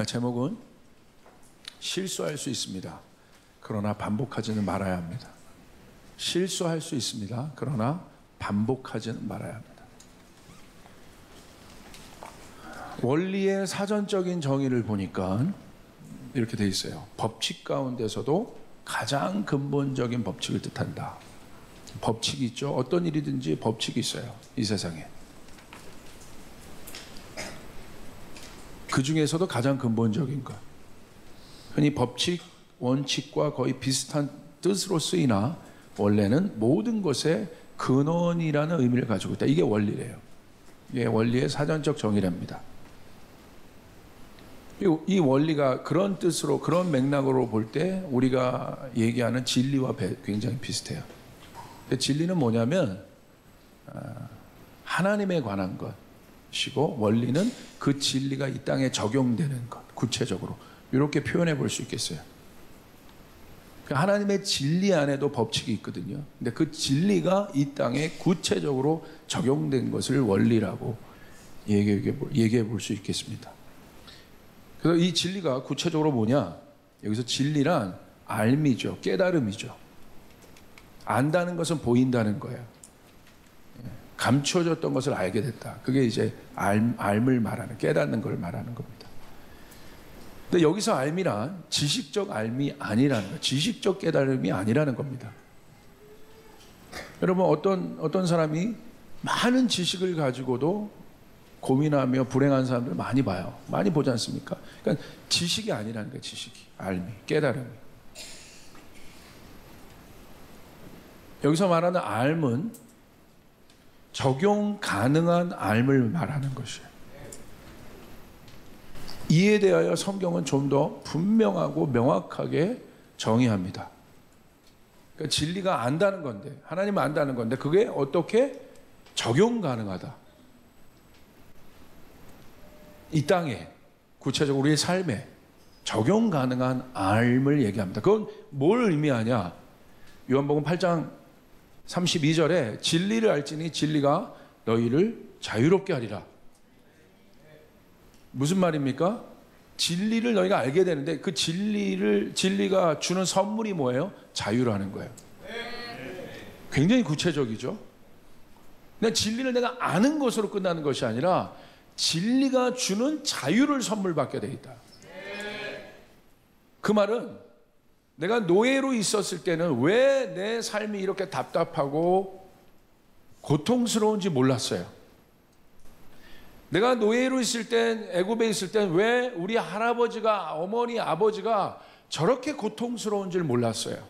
제목은 실수할 수 있습니다. 그러나 반복하지는 말아야 합니다. 실수할 수 있습니다. 그러나 반복하지는 말아야 합니다. 원리의 사전적인 정의를 보니까 이렇게 돼 있어요. 법칙 가운데서도 가장 근본적인 법칙을 뜻한다. 법칙이 있죠. 어떤 일이든지 법칙이 있어요. 이 세상에. 그 중에서도 가장 근본적인 것. 흔히 법칙, 원칙과 거의 비슷한 뜻으로 쓰이나 원래는 모든 것의 근원이라는 의미를 가지고 있다. 이게 원리래요. 이게 원리의 사전적 정의랍니다. 이 원리가 그런 뜻으로, 그런 맥락으로 볼 때 우리가 얘기하는 진리와 굉장히 비슷해요. 진리는 뭐냐면 하나님에 관한 것이고, 원리는 그 진리가 이 땅에 적용되는 것, 구체적으로 이렇게 표현해 볼 수 있겠어요. 하나님의 진리 안에도 법칙이 있거든요. 근데 그 진리가 이 땅에 구체적으로 적용된 것을 원리라고 얘기해 볼 수 있겠습니다. 그래서 이 진리가 구체적으로 뭐냐? 여기서 진리란 알미죠. 깨달음이죠. 안다는 것은 보인다는 거예요. 감춰졌던 것을 알게 됐다. 그게 이제 알을 말하는, 깨닫는 걸 말하는 겁니다. 근데 여기서 알미란 지식적 알미 아니라는 거예요. 지식적 깨달음이 아니라는 겁니다. 여러분, 어떤 사람이 많은 지식을 가지고도 고민하며 불행한 사람들 많이 봐요. 많이 보지 않습니까? 그러니까 지식이 아니라는 거예요. 지식이. 알미, 깨달음이. 여기서 말하는 알은 적용 가능한 알을 말하는 것이에요. 이에 대하여 성경은 좀 더 분명하고 명확하게 정의합니다. 그러니까 진리가 안다는 건데, 하나님은 안다는 건데, 그게 어떻게 적용 가능하다. 이 땅에, 구체적으로 우리의 삶에 적용 가능한 알을 얘기합니다. 그건 뭘 의미하냐? 요한복음 8장 32절에 진리를 알지니 진리가 너희를 자유롭게 하리라. 무슨 말입니까? 진리를 너희가 알게 되는데 그 진리가 주는 선물이 뭐예요? 자유라는 거예요. 굉장히 구체적이죠. 근데 진리를 내가 아는 것으로 끝나는 것이 아니라 진리가 주는 자유를 선물 받게 돼 있다. 그 말은 내가 노예로 있었을 때는 왜 내 삶이 이렇게 답답하고 고통스러운지 몰랐어요. 내가 노예로 있을 땐, 애굽에 있을 땐 왜 우리 할아버지가, 어머니, 아버지가 저렇게 고통스러운 줄 몰랐어요.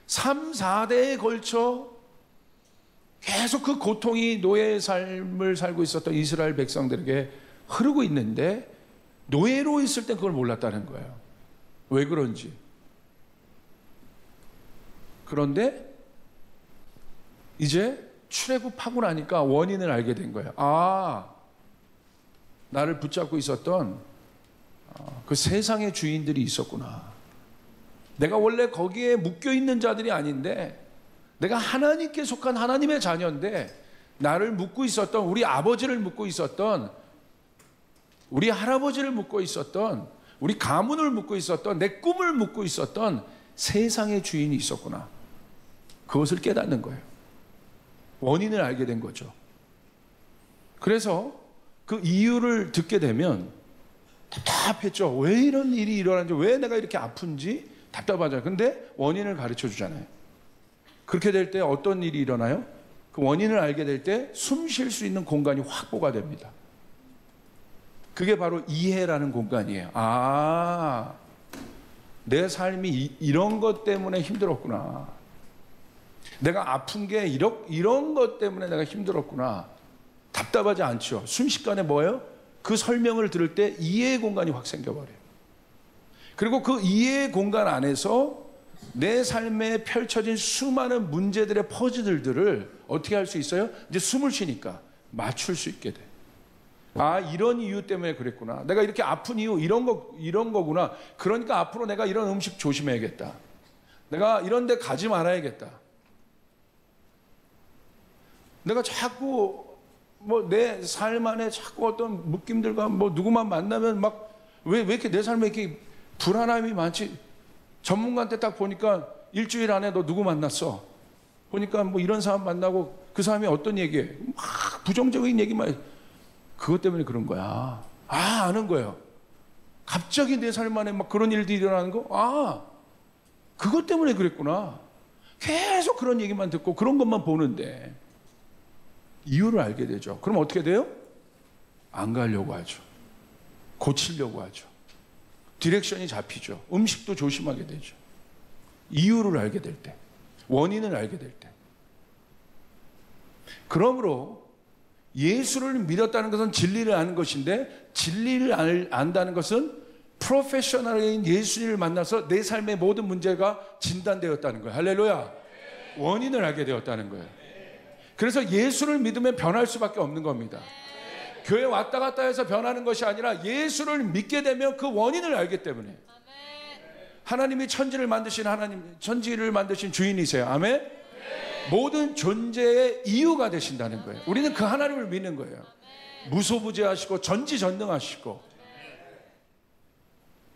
3, 4대에 걸쳐 계속 그 고통이 노예의 삶을 살고 있었던 이스라엘 백성들에게 흐르고 있는데 노예로 있을 때 그걸 몰랐다는 거예요. 왜 그런지. 그런데 이제 출애굽하고 나니까 원인을 알게 된 거예요. 아, 나를 붙잡고 있었던 그 세상의 주인들이 있었구나. 내가 원래 거기에 묶여 있는 자들이 아닌데 내가 하나님께 속한 하나님의 자녀인데 나를 묶고 있었던, 우리 아버지를 묶고 있었던, 우리 할아버지를 묶고 있었던, 우리 가문을 묶고 있었던, 내 꿈을 묶고 있었던 세상의 주인이 있었구나. 그것을 깨닫는 거예요. 원인을 알게 된 거죠. 그래서 그 이유를 듣게 되면 답답했죠. 왜 이런 일이 일어나는지, 왜 내가 이렇게 아픈지 답답하잖아요. 근데 원인을 가르쳐 주잖아요. 그렇게 될 때 어떤 일이 일어나요? 그 원인을 알게 될 때 숨 쉴 수 있는 공간이 확보가 됩니다. 그게 바로 이해라는 공간이에요. 아, 내 삶이 이런 것 때문에 힘들었구나. 내가 아픈 게 이런 것 때문에 내가 힘들었구나. 답답하지 않죠. 순식간에 뭐예요? 그 설명을 들을 때 이해의 공간이 확 생겨버려요. 그리고 그 이해의 공간 안에서 내 삶에 펼쳐진 수많은 문제들의 퍼즐들을 어떻게 할 수 있어요? 이제 숨을 쉬니까 맞출 수 있게 돼. 아, 이런 이유 때문에 그랬구나. 내가 이렇게 아픈 이유 이런 거구나. 그러니까 앞으로 내가 이런 음식 조심해야겠다. 내가 이런 데 가지 말아야겠다. 내가 자꾸 뭐 내 삶 안에 자꾸 어떤 묶임들과 뭐 누구만 만나면 막 왜 이렇게 내 삶에 이렇게 불안함이 많지? 전문가한테 딱 보니까 일주일 안에 너 누구 만났어? 보니까 뭐 이런 사람 만나고 그 사람이 어떤 얘기해? 막 부정적인 얘기만 해. 그것 때문에 그런 거야. 아는 거예요. 갑자기 내 삶 안에 막 그런 일들이 일어나는 거, 그것 때문에 그랬구나. 계속 그런 얘기만 듣고 그런 것만 보는데 이유를 알게 되죠. 그럼 어떻게 돼요? 안 가려고 하죠. 고치려고 하죠. 디렉션이 잡히죠. 음식도 조심하게 되죠. 이유를 알게 될 때, 원인을 알게 될 때. 그러므로 예수를 믿었다는 것은 진리를 아는 것인데, 진리를 안다는 것은 프로페셔널인 예수님을 만나서 내 삶의 모든 문제가 진단되었다는 거예요. 할렐루야. 원인을 알게 되었다는 거예요. 그래서 예수를 믿으면 변할 수밖에 없는 겁니다. 교회 왔다 갔다 해서 변하는 것이 아니라 예수를 믿게 되면 그 원인을 알기 때문에. 하나님이 천지를 만드신 천지를 만드신 주인이세요. 아멘. 모든 존재의 이유가 되신다는 거예요. 우리는 그 하나님을 믿는 거예요. 무소부재하시고 전지전능하시고.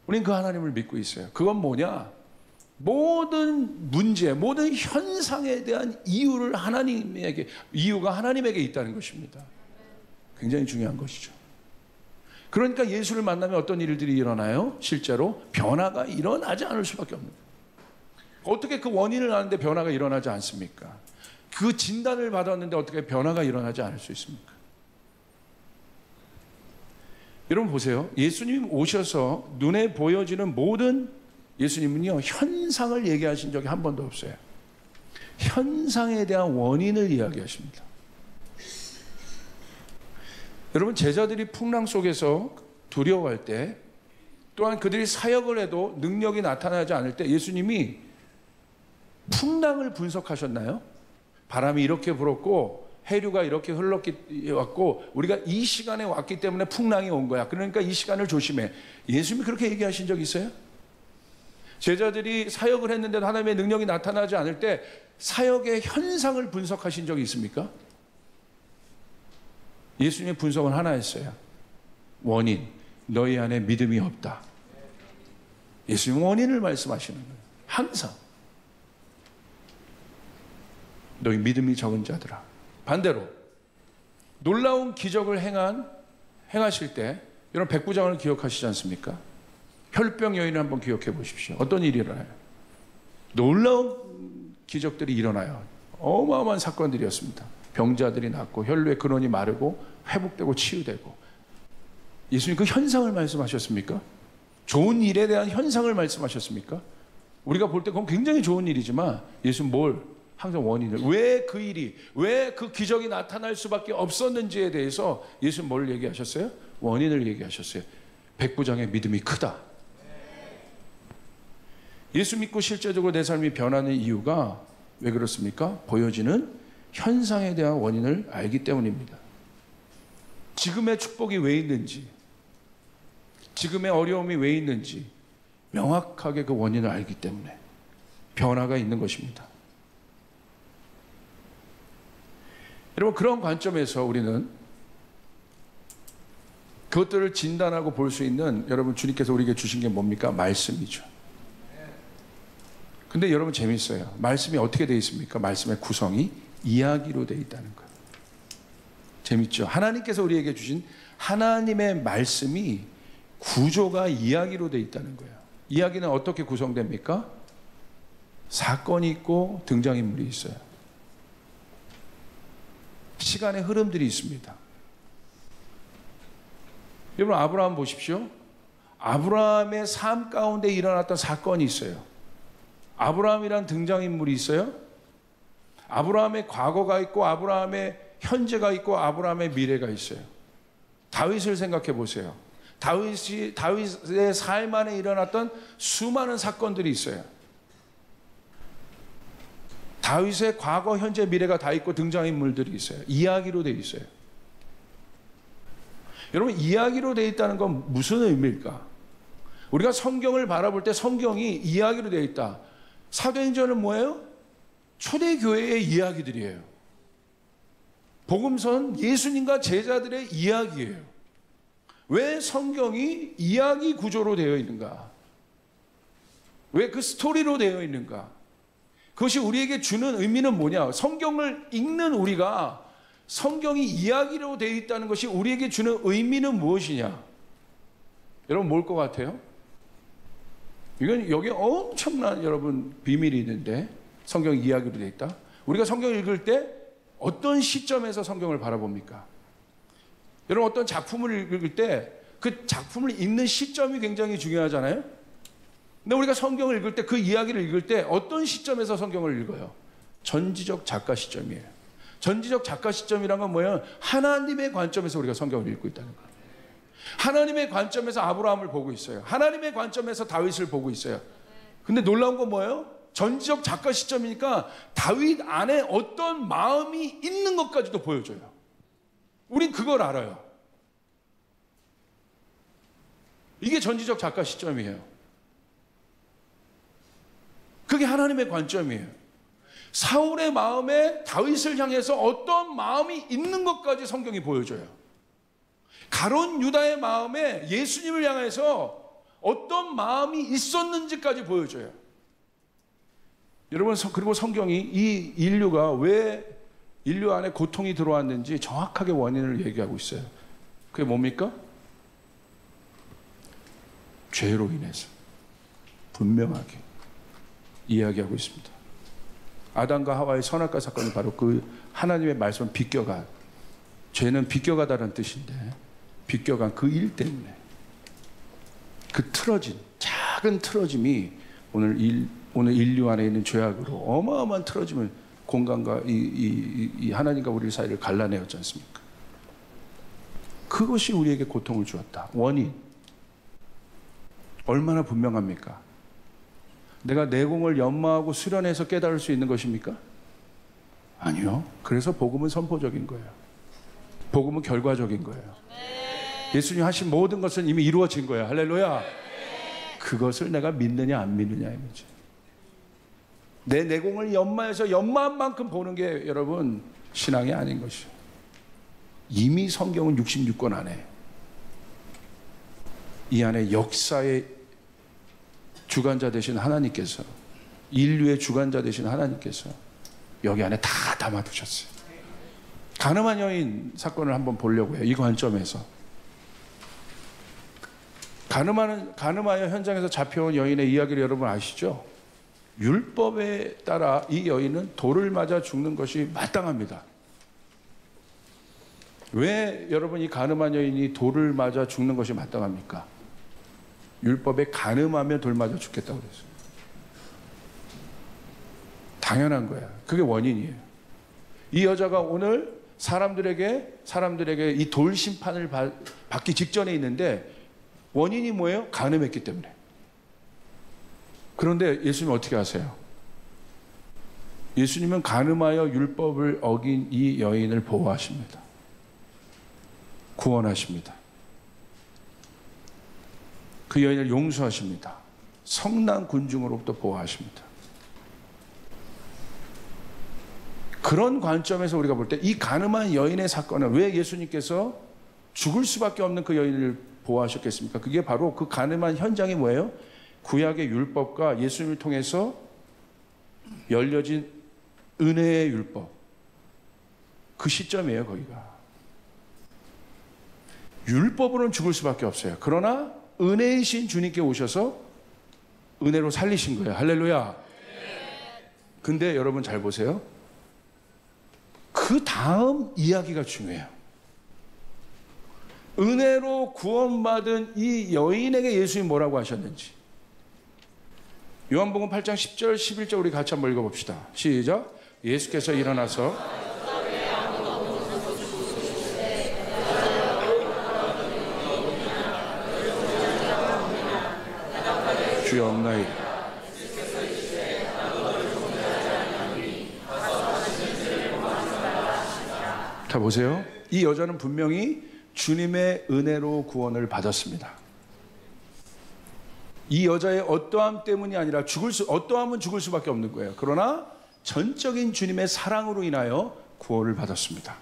우리는 그 하나님을 믿고 있어요. 그건 뭐냐? 모든 문제, 모든 현상에 대한 이유가 하나님에게 있다는 것입니다. 굉장히 중요한 것이죠. 그러니까 예수를 만나면 어떤 일들이 일어나요? 실제로 변화가 일어나지 않을 수밖에 없는 거예요. 어떻게 그 원인을 아는데 변화가 일어나지 않습니까? 그 진단을 받았는데 어떻게 변화가 일어나지 않을 수 있습니까? 여러분 보세요. 예수님 오셔서 눈에 보여지는 모든 예수님은요, 현상을 얘기하신 적이 한 번도 없어요. 현상에 대한 원인을 이야기하십니다. 여러분, 제자들이 풍랑 속에서 두려워할 때, 또한 그들이 사역을 해도 능력이 나타나지 않을 때 예수님이 풍랑을 분석하셨나요? 바람이 이렇게 불었고 해류가 이렇게 흘렀고 우리가 이 시간에 왔기 때문에 풍랑이 온 거야. 그러니까 이 시간을 조심해. 예수님이 그렇게 얘기하신 적 있어요? 제자들이 사역을 했는데도 하나님의 능력이 나타나지 않을 때 사역의 현상을 분석하신 적이 있습니까? 예수님의 분석은 하나였어요. 원인, 너희 안에 믿음이 없다. 예수님은 원인을 말씀하시는 거예요. 항상. 너희 믿음이 적은 자들아. 반대로 놀라운 기적을 행하실 때, 여러분 백부장을 기억하시지 않습니까? 혈병 여인을 한번 기억해 보십시오. 어떤 일이 일어나요? 놀라운 기적들이 일어나요. 어마어마한 사건들이었습니다. 병자들이 낫고 혈루의 근원이 마르고 회복되고 치유되고. 예수님 그 현상을 말씀하셨습니까? 좋은 일에 대한 현상을 말씀하셨습니까? 우리가 볼 때 그건 굉장히 좋은 일이지만 예수는 항상 원인을, 왜 그 기적이 나타날 수밖에 없었는지에 대해서 예수는 뭘 얘기하셨어요? 원인을 얘기하셨어요. 백부장의 믿음이 크다. 예수 믿고 실제적으로 내 삶이 변하는 이유가 왜 그렇습니까? 보여지는 현상에 대한 원인을 알기 때문입니다. 지금의 축복이 왜 있는지, 지금의 어려움이 왜 있는지 명확하게 그 원인을 알기 때문에 변화가 있는 것입니다. 여러분, 그런 관점에서 우리는 그것들을 진단하고 볼 수 있는, 여러분 주님께서 우리에게 주신 게 뭡니까? 말씀이죠. 근데 여러분 재밌어요. 말씀이 어떻게 되어 있습니까? 말씀의 구성이 이야기로 되어 있다는 거예요. 재밌죠? 하나님께서 우리에게 주신 하나님의 말씀이 구조가 이야기로 되어 있다는 거예요. 이야기는 어떻게 구성됩니까? 사건이 있고 등장인물이 있어요. 시간의 흐름들이 있습니다. 여러분, 아브라함 보십시오. 아브라함의 삶 가운데 일어났던 사건이 있어요. 아브라함이란 등장인물이 있어요. 아브라함의 과거가 있고 아브라함의 현재가 있고 아브라함의 미래가 있어요. 다윗을 생각해 보세요. 다윗의 삶 안에 일어났던 수많은 사건들이 있어요. 다윗의 과거, 현재, 미래가 다 있고 등장인물들이 있어요. 이야기로 되어 있어요. 여러분, 이야기로 되어 있다는 건 무슨 의미일까? 우리가 성경을 바라볼 때 성경이 이야기로 되어 있다. 사도행전은 뭐예요? 초대교회의 이야기들이에요. 복음서는 예수님과 제자들의 이야기예요. 왜 성경이 이야기 구조로 되어 있는가? 왜 그 스토리로 되어 있는가? 그것이 우리에게 주는 의미는 뭐냐? 성경을 읽는 우리가 성경이 이야기로 되어 있다는 것이 우리에게 주는 의미는 무엇이냐? 여러분 뭘 것 같아요? 이건 여기 엄청난 여러분 비밀이 있는데, 성경 이야기로 되어 있다. 우리가 성경을 읽을 때 어떤 시점에서 성경을 바라봅니까? 여러분 어떤 작품을 읽을 때 그 작품을 읽는 시점이 굉장히 중요하잖아요. 근데 우리가 성경을 읽을 때, 그 이야기를 읽을 때 어떤 시점에서 성경을 읽어요? 전지적 작가 시점이에요. 전지적 작가 시점이란 건 뭐예요? 하나님의 관점에서 우리가 성경을 읽고 있다는 거예요. 하나님의 관점에서 아브라함을 보고 있어요. 하나님의 관점에서 다윗을 보고 있어요. 근데 놀라운 건 뭐예요? 전지적 작가 시점이니까 다윗 안에 어떤 마음이 있는 것까지도 보여줘요. 우린 그걸 알아요. 이게 전지적 작가 시점이에요. 그게 하나님의 관점이에요. 사울의 마음에 다윗을 향해서 어떤 마음이 있는 것까지 성경이 보여줘요. 가룟 유다의 마음에 예수님을 향해서 어떤 마음이 있었는지까지 보여줘요. 여러분, 그리고 성경이 이 인류가 왜 인류 안에 고통이 들어왔는지 정확하게 원인을 얘기하고 있어요. 그게 뭡니까? 죄로 인해서 분명하게 이야기하고 있습니다. 아담과 하와의 선악과 사건이 바로 그 하나님의 말씀을 비껴간, 죄는 비껴가다는 뜻인데 비껴간 그 일 때문에, 그 틀어진 작은 틀어짐이 오늘 인류 안에 있는 죄악으로 어마어마한 틀어짐을, 공간과 이 하나님과 우리 사이를 갈라내었지 않습니까? 그것이 우리에게 고통을 주었다. 원인 얼마나 분명합니까? 내가 내공을 연마하고 수련해서 깨달을 수 있는 것입니까? 아니요. 그래서 복음은 선포적인 거예요. 복음은 결과적인 거예요. 예수님 하신 모든 것은 이미 이루어진 거예요. 할렐루야. 그것을 내가 믿느냐 안 믿느냐의 문제. 내 내공을 연마해서 연마한 만큼 보는 게 여러분 신앙이 아닌 것이죠. 이미 성경은 66권 안에, 이 안에 역사의 주관자 되신 하나님께서, 인류의 주관자 되신 하나님께서 여기 안에 다 담아두셨어요. 가늠한 여인 사건을 한번 보려고 해요. 이 관점에서. 가늠하여 현장에서 잡혀온 여인의 이야기를 여러분 아시죠? 율법에 따라 이 여인은 돌을 맞아 죽는 것이 마땅합니다. 왜 여러분 이 가늠한 여인이 돌을 맞아 죽는 것이 마땅합니까? 율법에 가늠하면 돌 맞아 죽겠다고 그랬어요. 당연한 거야. 그게 원인이에요. 이 여자가 오늘 사람들에게 이 돌 심판을 받기 직전에 있는데 원인이 뭐예요? 가늠했기 때문에. 그런데 예수님은 어떻게 하세요? 예수님은 가늠하여 율법을 어긴 이 여인을 보호하십니다. 구원하십니다. 그 여인을 용서하십니다. 성난 군중으로부터 보호하십니다. 그런 관점에서 우리가 볼 때 이 가늠한 여인의 사건은 왜 예수님께서 죽을 수밖에 없는 그 여인을 보호하셨겠습니까? 그게 바로 그 가늠한 현장이 뭐예요? 구약의 율법과 예수님을 통해서 열려진 은혜의 율법, 그 시점이에요. 거기가 율법으로는 죽을 수밖에 없어요. 그러나 은혜이신 주님께 오셔서 은혜로 살리신 거예요. 할렐루야. 근데 여러분 잘 보세요. 그 다음 이야기가 중요해요. 은혜로 구원받은 이 여인에게 예수님이 뭐라고 하셨는지. 요한복음 8장 10절 11절 우리 같이 한번 읽어봅시다. 시작. 예수께서 일어나서 주여 없나이다. 자 보세요. 이 여자는 분명히 주님의 은혜로 구원을 받았습니다. 이 여자의 어떠함 때문이 아니라 어떠함은 죽을 수밖에 없는 거예요. 그러나 전적인 주님의 사랑으로 인하여 구원을 받았습니다.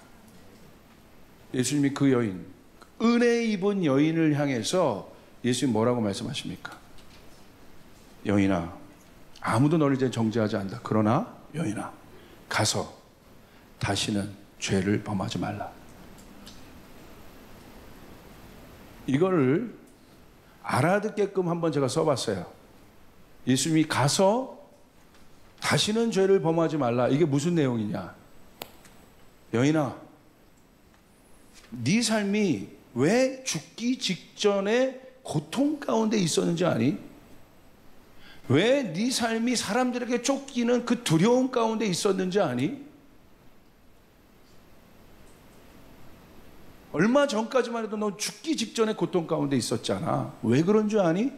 예수님이 그 여인, 은혜 입은 여인을 향해서 예수님 뭐라고 말씀하십니까? 여인아, 아무도 너를 이제 정죄하지 않는다. 그러나 여인아, 가서 다시는 죄를 범하지 말라. 이거를 알아듣게끔 한번 제가 써봤어요. 예수님이 가서 다시는 죄를 범하지 말라. 이게 무슨 내용이냐? 여인아, 네 삶이 왜 죽기 직전에 고통 가운데 있었는지 아니? 왜 네 삶이 사람들에게 쫓기는 그 두려움 가운데 있었는지 아니? 얼마 전까지만 해도 너 죽기 직전에 고통 가운데 있었잖아. 왜 그런 줄 아니?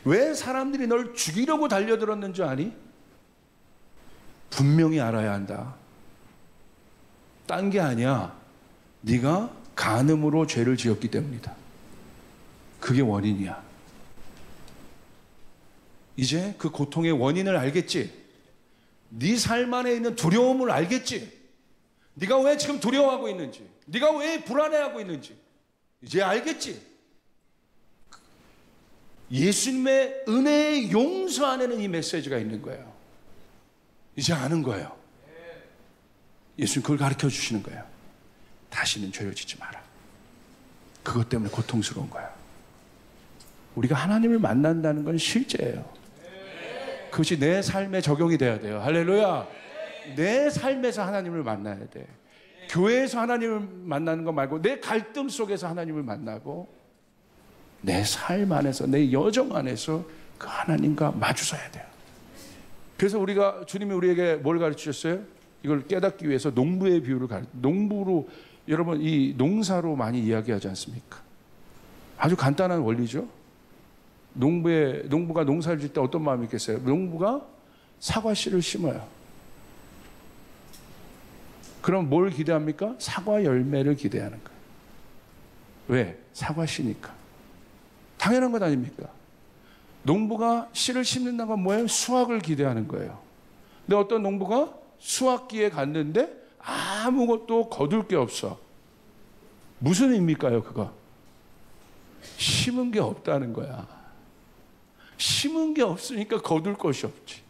왜 사람들이 널 죽이려고 달려들었는 줄 아니? 분명히 알아야 한다. 딴 게 아니야. 네가 간음으로 죄를 지었기 때문이다. 그게 원인이야. 이제 그 고통의 원인을 알겠지? 네 삶 안에 있는 두려움을 알겠지? 네가 왜 지금 두려워하고 있는지, 네가 왜 불안해하고 있는지 이제 알겠지? 예수님의 은혜의 용서 안에는 이 메시지가 있는 거예요. 이제 아는 거예요. 예수님 그걸 가르쳐 주시는 거예요. 다시는 죄를 짓지 마라. 그것 때문에 고통스러운 거야. 우리가 하나님을 만난다는 건 실제예요. 그것이 내 삶에 적용이 돼야 돼요. 할렐루야. 내 삶에서 하나님을 만나야 돼. 교회에서 하나님을 만나는 거 말고 내 갈등 속에서 하나님을 만나고 내 삶 안에서, 내 여정 안에서 그 하나님과 마주서야 돼요. 그래서 주님이 우리에게 뭘 가르치셨어요? 이걸 깨닫기 위해서 농부의 비유를 농부로, 여러분 이 농사로 많이 이야기하지 않습니까? 아주 간단한 원리죠. 농부가 농사를 짓 때 어떤 마음이 있겠어요? 농부가 사과 씨를 심어요. 그럼 뭘 기대합니까? 사과 열매를 기대하는 거예요. 왜? 사과 씨니까. 당연한 것 아닙니까? 농부가 씨를 심는다는 건 뭐예요? 수확을 기대하는 거예요. 근데 어떤 농부가 수확기에 갔는데 아무것도 거둘 게 없어. 무슨 의미일까요, 그거? 심은 게 없다는 거야. 심은 게 없으니까 거둘 것이 없지.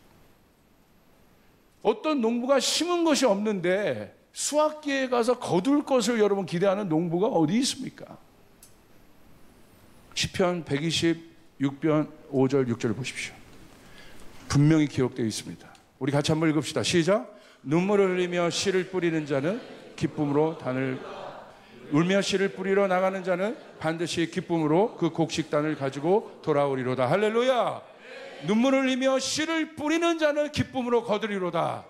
어떤 농부가 심은 것이 없는데 수확기에 가서 거둘 것을 여러분 기대하는 농부가 어디 있습니까? 시편 126편 5절 6절을 보십시오. 분명히 기록되어 있습니다. 우리 같이 한번 읽읍시다. 시작. 눈물을 흘리며 씨를 뿌리는 자는 기쁨으로 단을, 울며 씨를 뿌리러 나가는 자는 반드시 기쁨으로 그 곡식단을 가지고 돌아오리로다. 할렐루야. 눈물을 흘리며 씨를 뿌리는 자는 기쁨으로 거두리로다.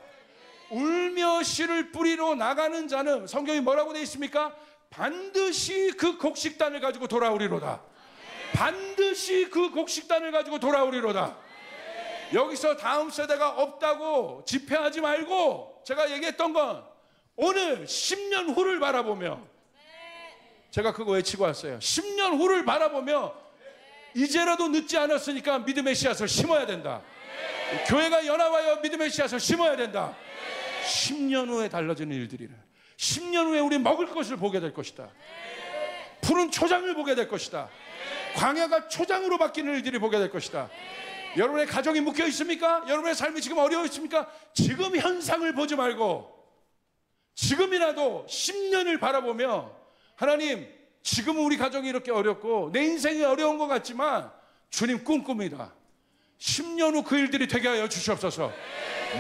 울며 씨를 뿌리러 나가는 자는, 성경이 뭐라고 되어 있습니까? 반드시 그 곡식단을 가지고 돌아오리로다. 반드시 그 곡식단을 가지고 돌아오리로다. 여기서 다음 세대가 없다고 집회하지 말고 제가 얘기했던 건 오늘 10년 후를 바라보며, 제가 그거 외치고 왔어요. 10년 후를 바라보며 이제라도 늦지 않았으니까 믿음의 씨앗을 심어야 된다. 교회가 연합하여 믿음의 씨앗을 심어야 된다. 10년 후에 달라지는 일들이래. 10년 후에 우리 먹을 것을 보게 될 것이다. 푸른 초장을 보게 될 것이다. 광야가 초장으로 바뀌는 일들이 보게 될 것이다. 여러분의 가정이 묶여 있습니까? 여러분의 삶이 지금 어려워 있습니까? 지금 현상을 보지 말고 지금이라도 10년을 바라보며, 하나님 지금 우리 가정이 이렇게 어렵고 내 인생이 어려운 것 같지만 주님 꿈꿉니다. 10년 후 그 일들이 되게 하여 주시옵소서.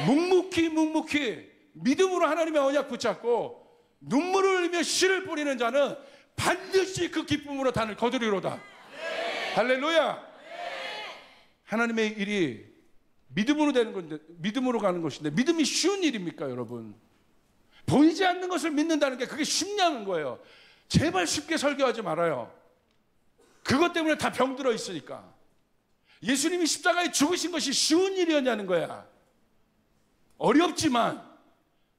묵묵히 믿음으로 하나님의 언약 붙잡고 눈물을 흘리며 씨를 뿌리는 자는 반드시 그 기쁨으로 단을 거두리로다. 할렐루야. 하나님의 일이 믿음으로 되는 건데, 믿음으로 가는 것인데, 믿음이 쉬운 일입니까, 여러분? 보이지 않는 것을 믿는다는 게 그게 쉽냐는 거예요. 제발 쉽게 설교하지 말아요. 그것 때문에 다 병들어 있으니까. 예수님이 십자가에 죽으신 것이 쉬운 일이었냐는 거야. 어렵지만,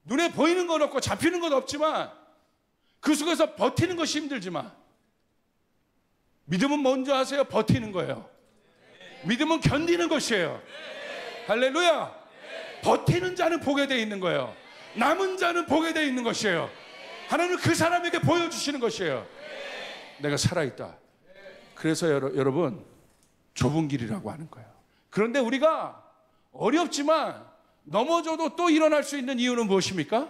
눈에 보이는 건 없고 잡히는 건 없지만, 그 속에서 버티는 것이 힘들지만, 믿음은 먼저 하세요. 버티는 거예요. 믿음은 견디는 것이에요. 할렐루야. 버티는 자는 보게 돼 있는 거예요. 남은 자는 보게 돼 있는 것이에요. 하나님은 그 사람에게 보여주시는 것이에요. 내가 살아있다. 그래서 여러분 좁은 길이라고 하는 거예요. 그런데 우리가 어렵지만 넘어져도 또 일어날 수 있는 이유는 무엇입니까?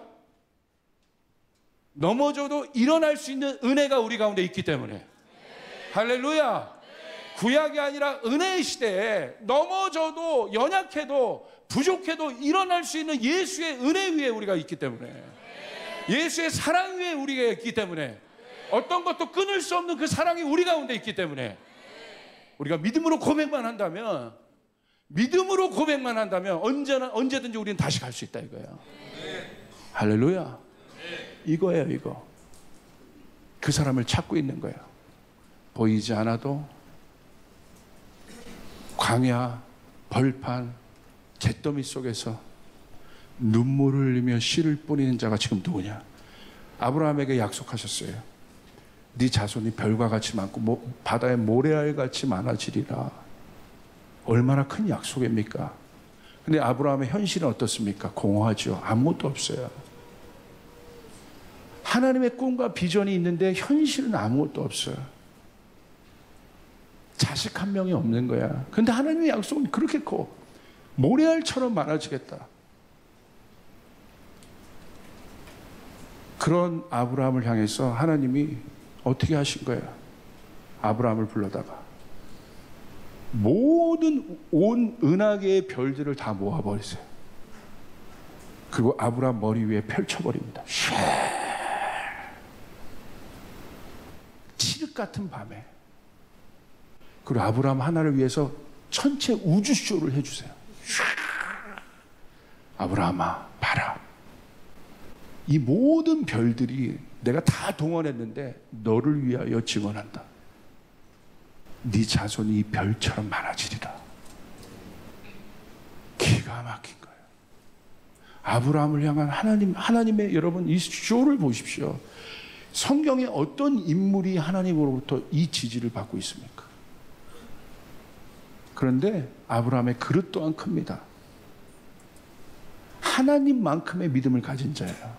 넘어져도 일어날 수 있는 은혜가 우리 가운데 있기 때문에. 할렐루야. 구약이 아니라 은혜의 시대에 넘어져도 연약해도 부족해도 일어날 수 있는 예수의 은혜 위에 우리가 있기 때문에, 예수의 사랑 위에 우리가 있기 때문에, 어떤 것도 끊을 수 없는 그 사랑이 우리 가운데 있기 때문에 우리가 믿음으로 고백만 한다면, 믿음으로 고백만 한다면 언제든지 우리는 다시 갈 수 있다 이거예요. 할렐루야. 이거예요, 이거. 그 사람을 찾고 있는 거예요. 보이지 않아도 광야, 벌판, 잿더미 속에서 눈물을 흘리며 씨를 뿌리는 자가 지금 누구냐? 아브라함에게 약속하셨어요. 네 자손이 별과 같이 많고 바다의 모래알 같이 많아지리라. 얼마나 큰 약속입니까? 근데 아브라함의 현실은 어떻습니까? 공허하죠. 아무것도 없어요. 하나님의 꿈과 비전이 있는데 현실은 아무것도 없어요. 자식 한 명이 없는 거야. 근데 하나님의 약속은 그렇게 커. 모래알처럼 많아지겠다. 그런 아브라함을 향해서 하나님이 어떻게 하신 거예요? 아브라함을 불러다가 모든 온 은하계의 별들을 다 모아버리세요. 그리고 아브라함 머리 위에 펼쳐버립니다. 칠흑 같은 밤에. 그리고 아브라함 하나를 위해서 전체 우주쇼를 해주세요. 아브라함아, 봐라. 이 모든 별들이 내가 다 동원했는데 너를 위하여 증언한다. 네 자손이 이 별처럼 많아지리라. 기가 막힌 거예요. 아브라함을 향한 하나님의 여러분 이 쇼를 보십시오. 성경에 어떤 인물이 하나님으로부터 이 지지를 받고 있습니까? 그런데 아브라함의 그릇 또한 큽니다. 하나님만큼의 믿음을 가진 자예요.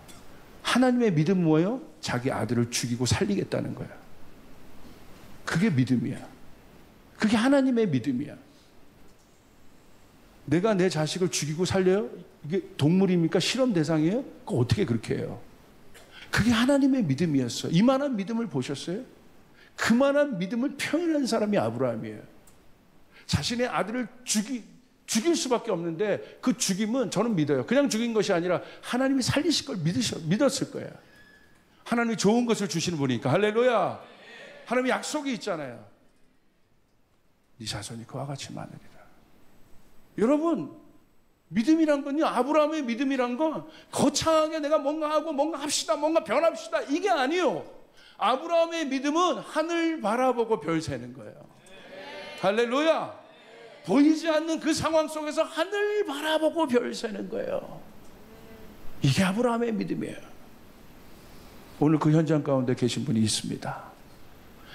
하나님의 믿음 뭐예요? 자기 아들을 죽이고 살리겠다는 거예요. 그게 믿음이야. 그게 하나님의 믿음이야. 내가 내 자식을 죽이고 살려요? 이게 동물입니까? 실험 대상이에요? 그거 어떻게 그렇게 해요? 그게 하나님의 믿음이었어요. 이만한 믿음을 보셨어요? 그만한 믿음을 표현한 사람이 아브라함이에요. 자신의 아들을 죽일 수밖에 없는데 그 죽임은 저는 믿어요. 그냥 죽인 것이 아니라 하나님이 살리실 걸 믿었을 거예요. 하나님이 좋은 것을 주시는 분이니까. 할렐루야. 하나님의 약속이 있잖아요. 네 자손이 그와 같이 많으리라. 여러분, 믿음이란 건요, 아브라함의 믿음이란 건 거창하게 내가 뭔가 하고 뭔가 합시다, 뭔가 변합시다, 이게 아니에요. 아브라함의 믿음은 하늘 바라보고 별 세는 거예요. 할렐루야. 보이지 않는 그 상황 속에서 하늘 바라보고 별 세는 거예요. 이게 아브라함의 믿음이에요. 오늘 그 현장 가운데 계신 분이 있습니다.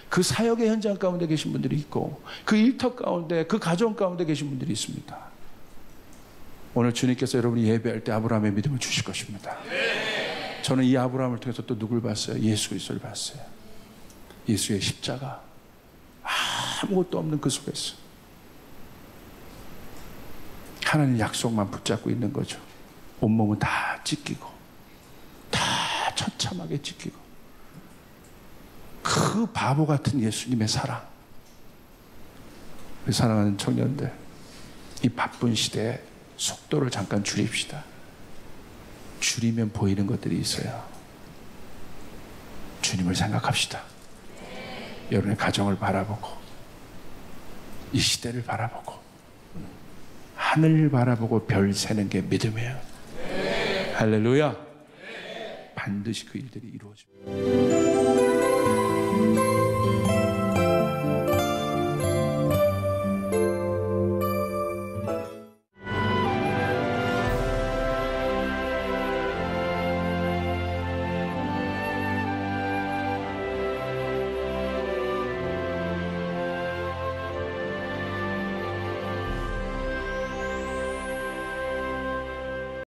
그 사역의 현장 가운데 계신 분들이 있고, 그 일터 가운데, 그 가정 가운데 계신 분들이 있습니다. 오늘 주님께서 여러분이 예배할 때 아브라함의 믿음을 주실 것입니다. 저는 이 아브라함을 통해서 또 누굴 봤어요? 예수 그리스도를 봤어요. 예수의 십자가. 아무것도 없는 그 속에서 하나님 약속만 붙잡고 있는 거죠. 온몸은 다 찢기고, 다 처참하게 찢기고. 그 바보 같은 예수님의 사랑. 우리 사랑하는 청년들, 이 바쁜 시대에 속도를 잠깐 줄입시다. 줄이면 보이는 것들이 있어요. 주님을 생각합시다. 여러분의 가정을 바라보고, 이 시대를 바라보고, 하늘 바라보고 별 세는 게 믿음이에요. 할렐루야. 반드시 그 일들이 이루어집니다.